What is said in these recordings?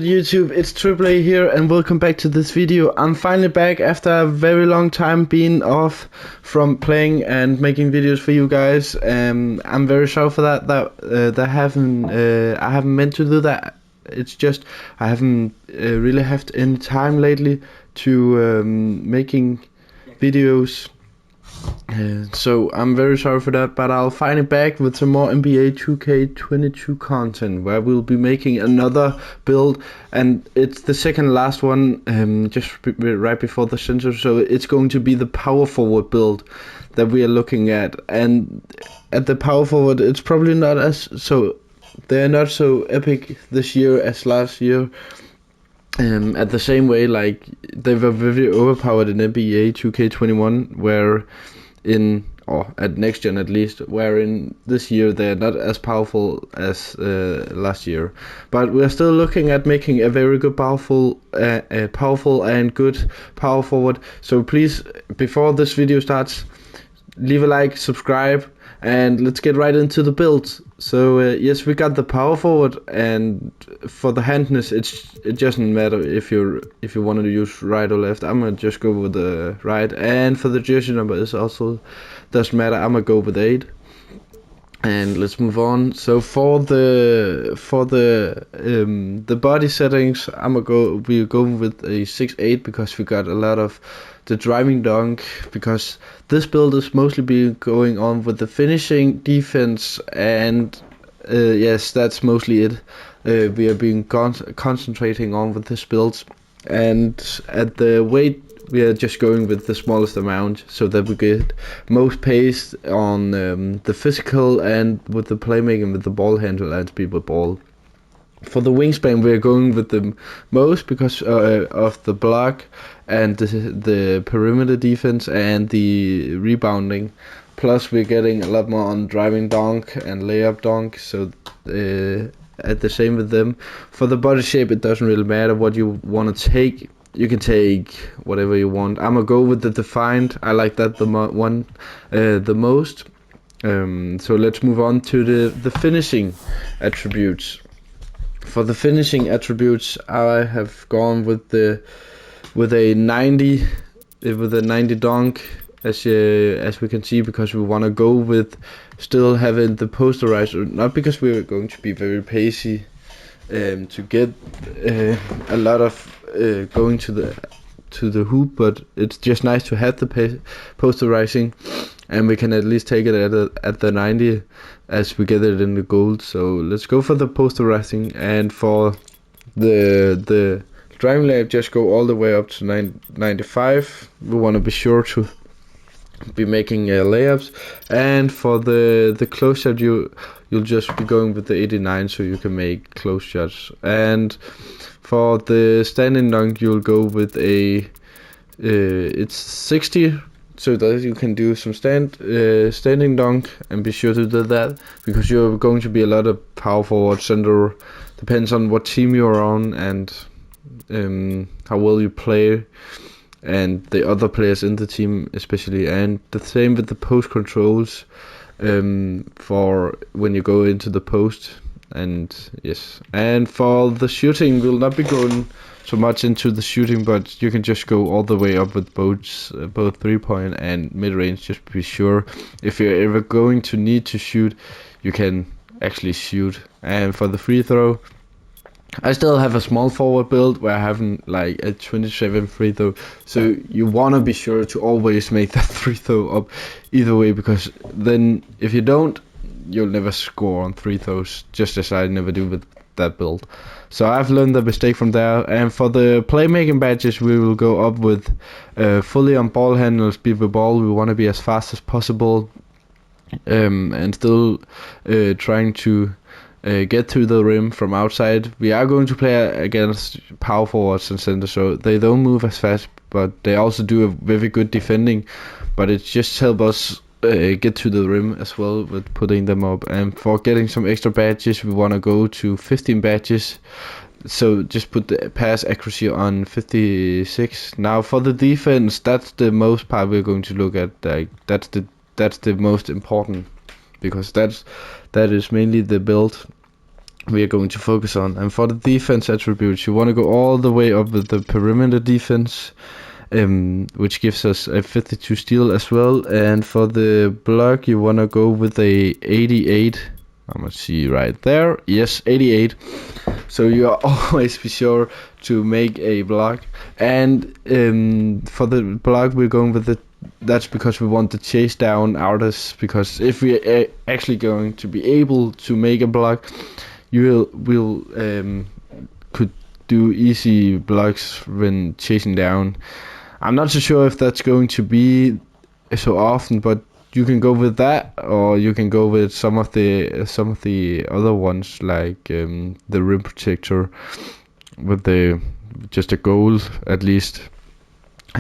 YouTube, it's Triple A here and welcome back to this video. I'm finally back after a very long time being off from playing and making videos for you guys. I'm very sorry for that. I haven't meant to do that. It's just I haven't really had any time lately to making videos. So I'm very sorry for that, but I'll finally back with some more NBA 2K22 content where we'll be making another build, and it's the second last one, right before the censor. So it's going to be the power forward build that we are looking at, and at the power forward, it's probably not they're not so epic this year as last year. At the same way, like they were very overpowered in NBA 2K21, or at next gen at least, where in this year they're not as powerful as last year. But we're still looking at making a very good powerful and good power forward. So please, before this video starts, leave a like, subscribe, and let's get right into the build. So yes, we got the power forward, and for the handness, it doesn't matter if you want to use right or left. I'm gonna just go with the right, and for the jersey number, it also doesn't matter. I'm gonna go with 8. And let's move on. So for the body settings, we're going with a 6'8" because we got a lot of the driving dunk, because this build is mostly be going on with the finishing, defense, and yes, that's mostly it. We are being concentrating on with this build, and at the weight, we are just going with the smallest amount so that we get most pace on the physical and with the playmaking, with the ball handle and speed with ball. For the wingspan, we are going with the most because of the block and the perimeter defense and the rebounding. Plus, we're getting a lot more on driving dunk and layup dunk. So at the same with them. For the body shape, it doesn't really matter what you want to take. You can take whatever you want. I'm gonna go with the defined. I like that the most. So let's move on to the finishing attributes. For the finishing attributes, I have gone with a 90 dunk, as we can see, because we want to go with still having the posterizer, not because we're going to be very pacey to get a lot of going to the hoop, but it's just nice to have the posterizing, and we can at least take it at the 90 as we get it in the gold. So let's go for the posterizing, and for the driving layup, just go all the way up to 95. We want to be sure to be making layups, and for the close shot, you'll just be going with the 89 so you can make close shots. And for the standing dunk, you'll go with it's 60, so that you can do some standing dunk, and be sure to do that because you're going to be a lot of power forward, center, depends on what team you're on and how well you play, and the other players in the team especially. And the same with the post controls for when you go into the post. And yes, and for the shooting, we'll not be going so much into the shooting, but you can just go all the way up with both 3-point and mid-range. Just be sure if you're ever going to need to shoot, you can actually shoot. And for the free throw, I still have a small forward build where I haven't like a 27 free throw, so you want to be sure to always make that free throw up either way, because then if you don't, you'll never score on free throws, just as I never do with that build. So I've learned the mistake from there. And for the playmaking badges, we will go up with fully on ball handle, speed with ball. We want to be as fast as possible, and still trying to get to the rim from outside. We are going to play against power forwards and center, so they don't move as fast, but they also do a very good defending. But it just helps us get to the rim as well with putting them up. And for getting some extra badges, we want to go to 15 badges, so just put the pass accuracy on 56. Now for the defense, that's the most part we're going to look at. Like that's the most important, because that is mainly the build we are going to focus on. And for the defense attributes, you want to go all the way up with the perimeter defense, which gives us a 52 steal as well. And for the block, you want to go with a 88. I'm gonna see right there. Yes, 88. So you are always be sure to make a block. And for the block, we're going with that's because we want to chase down artists. Because if we are actually going to be able to make a block, will could do easy blocks when chasing down. I'm not so sure if that's going to be so often, but you can go with that, or you can go with some of the other ones, like the rim protector with just a goal at least.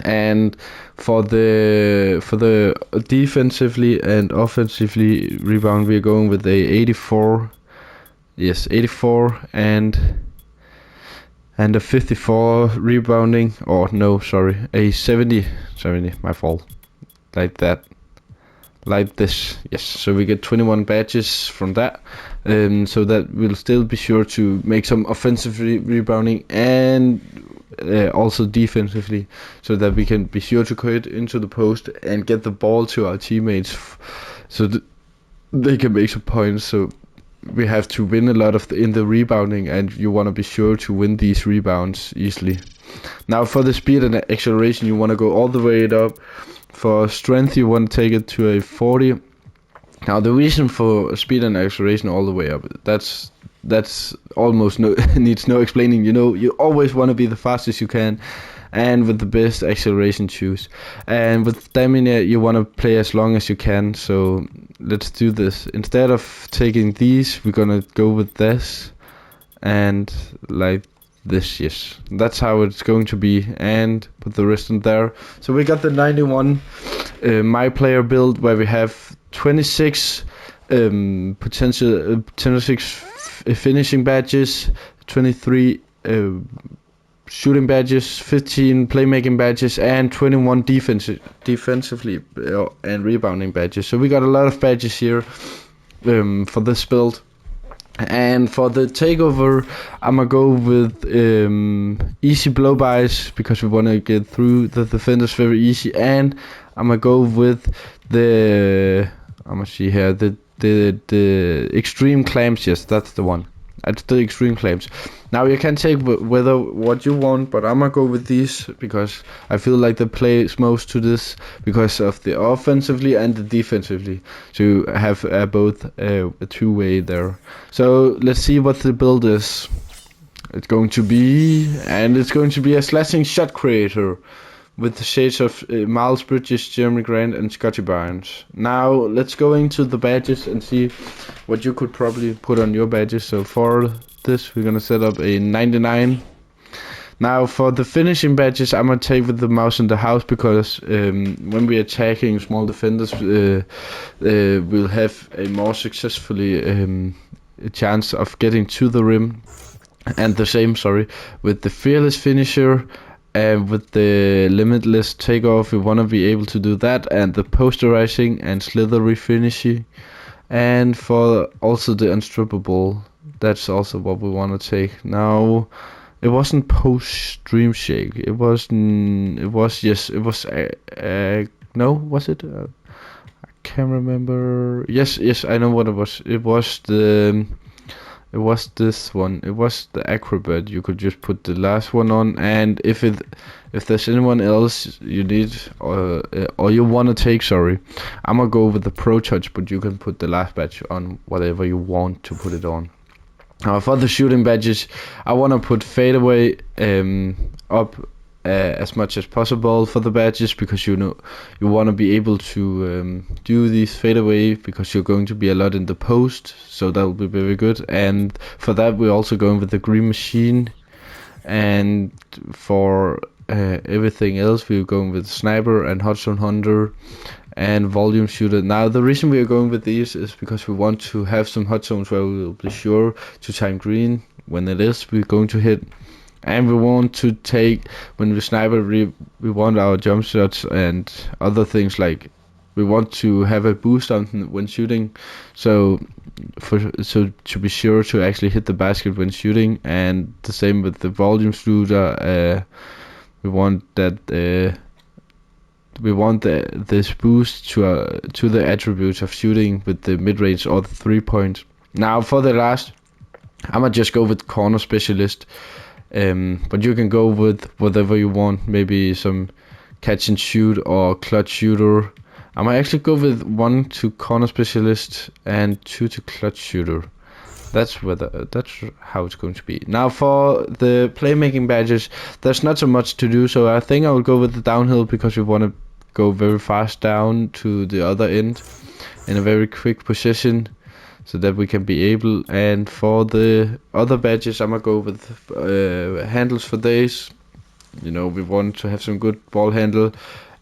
And for the defensively and offensively rebound, we're going with a 84. Yes, 84 and a 54 rebounding, or no, sorry, a 70, my fault, like that, like this. Yes, so we get 21 badges from that, so that we'll still be sure to make some offensive rebounding and also defensively, so that we can be sure to cut into the post and get the ball to our teammates, so they can make some points. So we have to win a lot in the rebounding, and you want to be sure to win these rebounds easily. Now for the speed and the acceleration, you want to go all the way up. For strength, you want to take it to a 40. Now the reason for speed and acceleration all the way up, that's almost needs no explaining. You always want to be the fastest you can, and with the best acceleration choose. And with demi, you want to play as long as you can. So let's do this. Instead of taking these, we're gonna go with this, and like this. Yes, that's how it's going to be, and put the rest in there. So we got the 91 my player build, where we have 26 finishing badges, 23 shooting badges, 15 playmaking badges, and 21 defensively and rebounding badges. So we got a lot of badges here for this build. And for the takeover, I'm gonna go with easy blow-bys, because we want to get through the defenders very easy. And I'm gonna go with the extreme clamps. Yes, that's the one. That's the extreme clamps. Now you can take what you want, but I'm gonna go with these because I feel like they play most to this, because of the offensively and the defensively. So you have both a two-way there. So let's see what the build is. It's going to be a slashing shot creator with the shades of Miles Bridges, Jeremy Grant, and Scotty Barnes. Now let's go into the badges and see what you could probably put on your badges. So for this, we're gonna set up a 99. Now for the finishing badges, I'm gonna take with the mouse in the house, because when we're attacking small defenders, we'll have a more successfully chance of getting to the rim. And the same, with the fearless finisher. And with the limitless takeoff, we want to be able to do that, and the posterizing and slithery finishing. And for also the unstrippable, that's also what we want to take. Now, it wasn't post dream shake. No, was it? I can't remember. Yes, I know what it was. It was this one. It was the acrobat. You could just put the last one on, and if there's anyone else you need or you want to take, I'm gonna go with the Pro Touch, but you can put the last badge on whatever you want to put it on. For the shooting badges, I want to put fadeaway up as much as possible for the badges, because you want to be able to do these fadeaway, because you're going to be a lot in the post, so that will be very good. And for that, we're also going with the green machine. And for everything else, we're going with sniper and hot zone hunter and volume shooter. Now the reason we are going with these is because we want to have some hot zones where we will be sure to time green when it is we're going to hit. And we want to take, when we sniper, we want our jump shots and other things, like we want to have a boost on when shooting. So to be sure to actually hit the basket when shooting. And the same with the volume shooter. We want that this boost to the attributes of shooting with the mid range or the 3-point. Now for the last, I'ma just go with corner specialist. But you can go with whatever you want. Maybe some catch and shoot or clutch shooter. I might actually go with 1 to corner specialist and 2 to clutch shooter. That's how it's going to be. Now for the playmaking badges, there's not so much to do, so I think I will go with the downhill because we want to go very fast down to the other end in a very quick position, so that we can be able. And for the other badges, I'm gonna go with handles for days. You know, we want to have some good ball handle,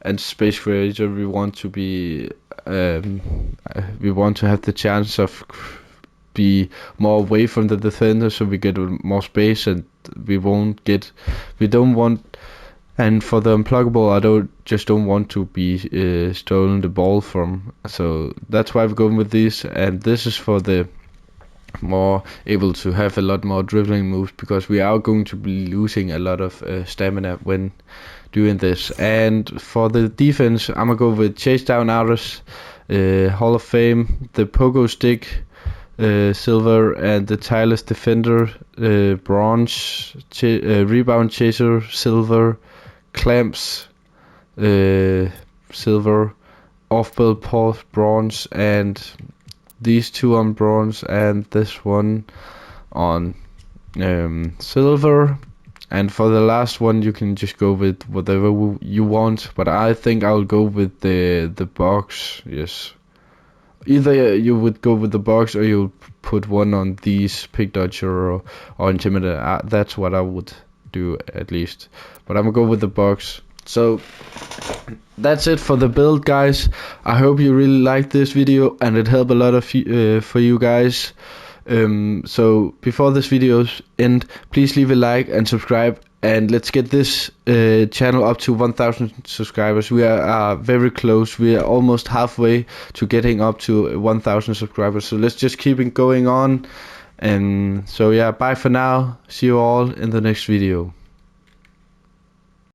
and space creator. We want to be we want to have the chance of be more away from the defender, so we get more space, and we don't want. And for the unpluggable, I don't want to be stolen the ball from. So that's why we're going with these. And this is for the more able to have a lot more dribbling moves, because we are going to be losing a lot of stamina when doing this. And for the defense, I'm gonna go with chase down artists, Hall of Fame, the pogo stick, silver, and the tireless defender, bronze, rebound chaser, silver, clamps, silver, off-ball pause, bronze, and these two on bronze, and this one on silver. And for the last one, you can just go with whatever you want, but I think I'll go with the box. Yes, either you would go with the box, or you'll put one on these pick dodger or intimidator. That's what I would do, at least, but I'm gonna go with the box. So that's it for the build, guys. I hope you really liked this video and it helped a lot of for you guys. So before this video's end, please leave a like and subscribe, and let's get this channel up to 1,000 subscribers. We are very close. We are almost halfway to getting up to 1,000 subscribers, so let's just keep it going on. And so yeah, bye for now. See you all in the next video.